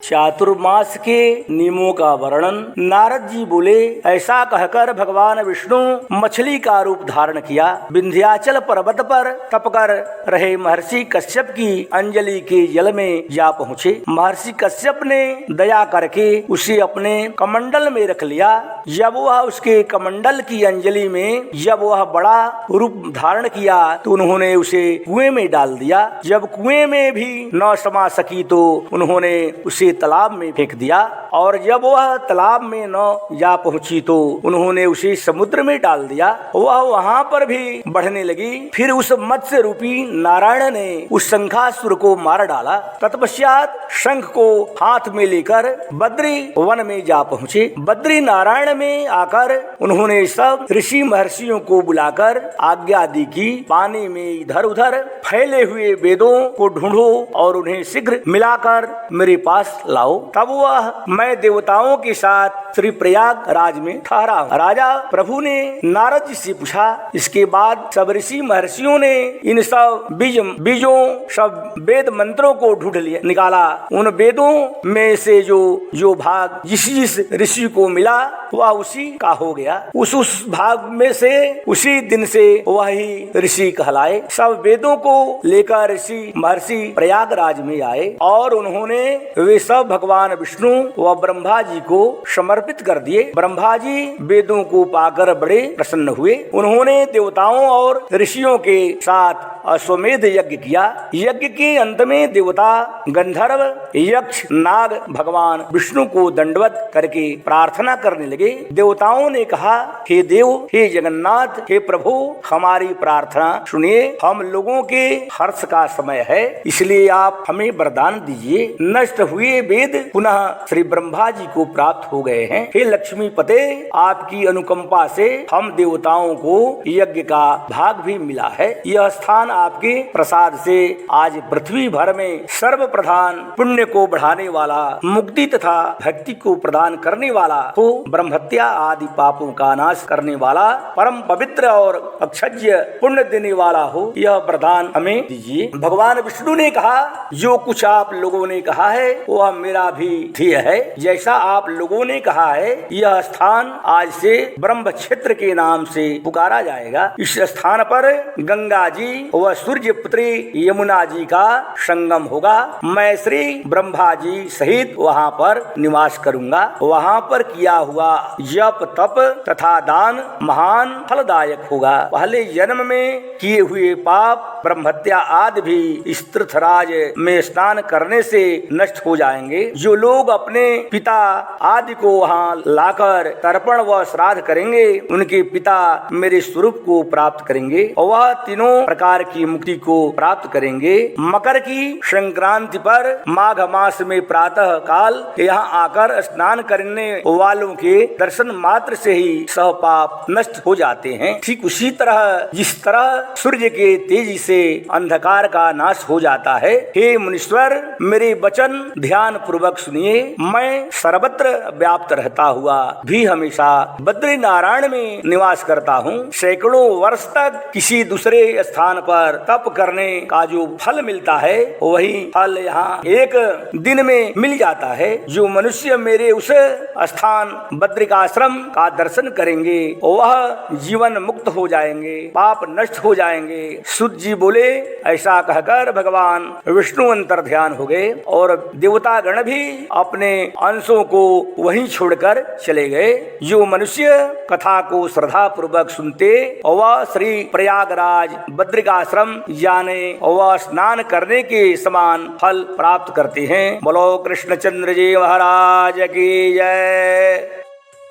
चातुर्मास के नियमों का वर्णन। नारद जी बोले, ऐसा कहकर भगवान विष्णु मछली का रूप धारण किया। विंध्याचल पर्वत पर तप कर रहे महर्षि कश्यप की अंजलि के जल में जा पहुँचे। महर्षि कश्यप ने दया करके उसे अपने कमंडल में रख लिया। जब वह उसके कमंडल की अंजलि में जब वह बड़ा रूप धारण किया तो उन्होंने उसे कुएं में डाल दिया। जब कुएं में भी न समा सकी तो उन्होंने उसे तालाब में फेंक दिया, और जब वह तालाब में न जा पहुंची तो उन्होंने उसे समुद्र में डाल दिया। वह वहां पर भी बढ़ने लगी। फिर उस मत्स्य रूपी नारायण ने उस शंखासुर को मार डाला। तत्पश्चात शंख को हाथ में लेकर बद्री वन में जा पहुँचे। बद्री नारायण में आकर उन्होंने सब ऋषि महर्षियों को बुलाकर आज्ञा दी कि पानी में इधर उधर फैले हुए वेदों को ढूंढो और उन्हें शीघ्र मिलाकर मेरे पास लाओ। तब वह मैं देवताओं के साथ श्री प्रयाग राज में ठहरा। राजा प्रभु ने नारद जी से पूछा। इसके बाद सब ऋषि महर्षियों ने इन सब बीजों सब वेद मंत्रों को ढूंढ लिया निकाला। उन वेदों में से जो भाग जिस ऋषि को मिला वह उसी का हो गया। उस भाग में से उसी दिन से वही ऋषि कहलाए। सब वेदों को लेकर ऋषि महर्षि प्रयागराज में आए और उन्होंने वे सब भगवान विष्णु व ब्रह्मा जी को समर्पित कर दिए। ब्रह्मा जी वेदों को पाकर बड़े प्रसन्न हुए। उन्होंने देवताओं और ऋषियों के साथ अश्वमेध यज्ञ किया। यज्ञ के अंत में देवता, गंधर्व, यक्ष, नाग भगवान विष्णु को दंडवत करके प्रार्थना करने लगे। देवताओं ने कहा, हे देव, हे जगन्नाथ, हे प्रभु, हमारी प्रार्थना सुनिए। हम लोगों के हर्ष का समय है, इसलिए आप हमें वरदान दीजिए। नष्ट हुए वेद पुनः श्री ब्रह्मा जी को प्राप्त हो गए हैं। हे लक्ष्मी पते, आपकी अनुकंपा से हम देवताओं को यज्ञ का भाग भी मिला है। यह स्थान आपके प्रसाद से आज पृथ्वी भर में सर्व प्रधान, पुण्य को बढ़ाने वाला, मुक्ति तथा भक्ति को प्रदान करने वाला हो, ब्रह्महत्या आदि पापों का नाश करने वाला, परम पवित्र और अक्षज्य पुण्य देने वाला हो, यह वरदान हमें दीजिए। भगवान विष्णु ने कहा, जो कुछ आप लोगों ने कहा है वह मेरा भी ध्येय है। जैसा आप लोगों ने कहा है, यह स्थान आज से ब्रह्म क्षेत्र के नाम से पुकारा जाएगा। इस स्थान पर गंगा जी व सूर्य पुत्री यमुना जी का संगम होगा। मैं श्री ब्रह्मा जी सहित वहाँ पर निवास करूँगा। वहाँ पर किया हुआ जप तप तथा दान महान फलदायक होगा। पहले जन्म में किए हुए पाप, ब्रह्महत्या आदि भी इस तीर्थराज में स्नान करने से नष्ट हो जाएंगे। जो लोग अपने पिता आदि को वहाँ लाकर तर्पण व श्राद्ध करेंगे, उनके पिता मेरे स्वरूप को प्राप्त करेंगे और वह तीनों प्रकार की मुक्ति को प्राप्त करेंगे। मकर की संक्रांति पर माघ मास में प्रातः काल यहाँ आकर स्नान करने वालों के दर्शन मात्र से ही सब पाप नष्ट हो जाते हैं। ठीक उसी तरह जिस तरह सूर्य के तेजी से अंधकार का नाश हो जाता है। हे मुनीश्वर, मेरे वचन ध्यान पूर्वक सुनिए। मैं सर्वत्र व्याप्त रहता हुआ भी हमेशा बद्री नारायण में निवास करता हूँ। सैकड़ों वर्ष तक किसी दूसरे स्थान पर तप करने का जो फल मिलता है वही फल यहाँ एक दिन में मिल जाता है। जो मनुष्य मेरे उस स्थान बद्रिकाश्रम का दर्शन करेंगे वह जीवन मुक्त हो जाएंगे, पाप नष्ट हो जाएंगे। सुत जी बोले, ऐसा कहकर भगवान विष्णु अंतर ध्यान हो गए और देवता गण भी अपने अंशों को वहीं छोड़कर चले गए। जो मनुष्य कथा को श्रद्धा पूर्वक सुनते वह श्री प्रयागराज बद्रिकाश्रम जाने व स्नान करने के समान फल प्राप्त करते हैं। बोलो कृष्णचंद्र जी महाराज की जय।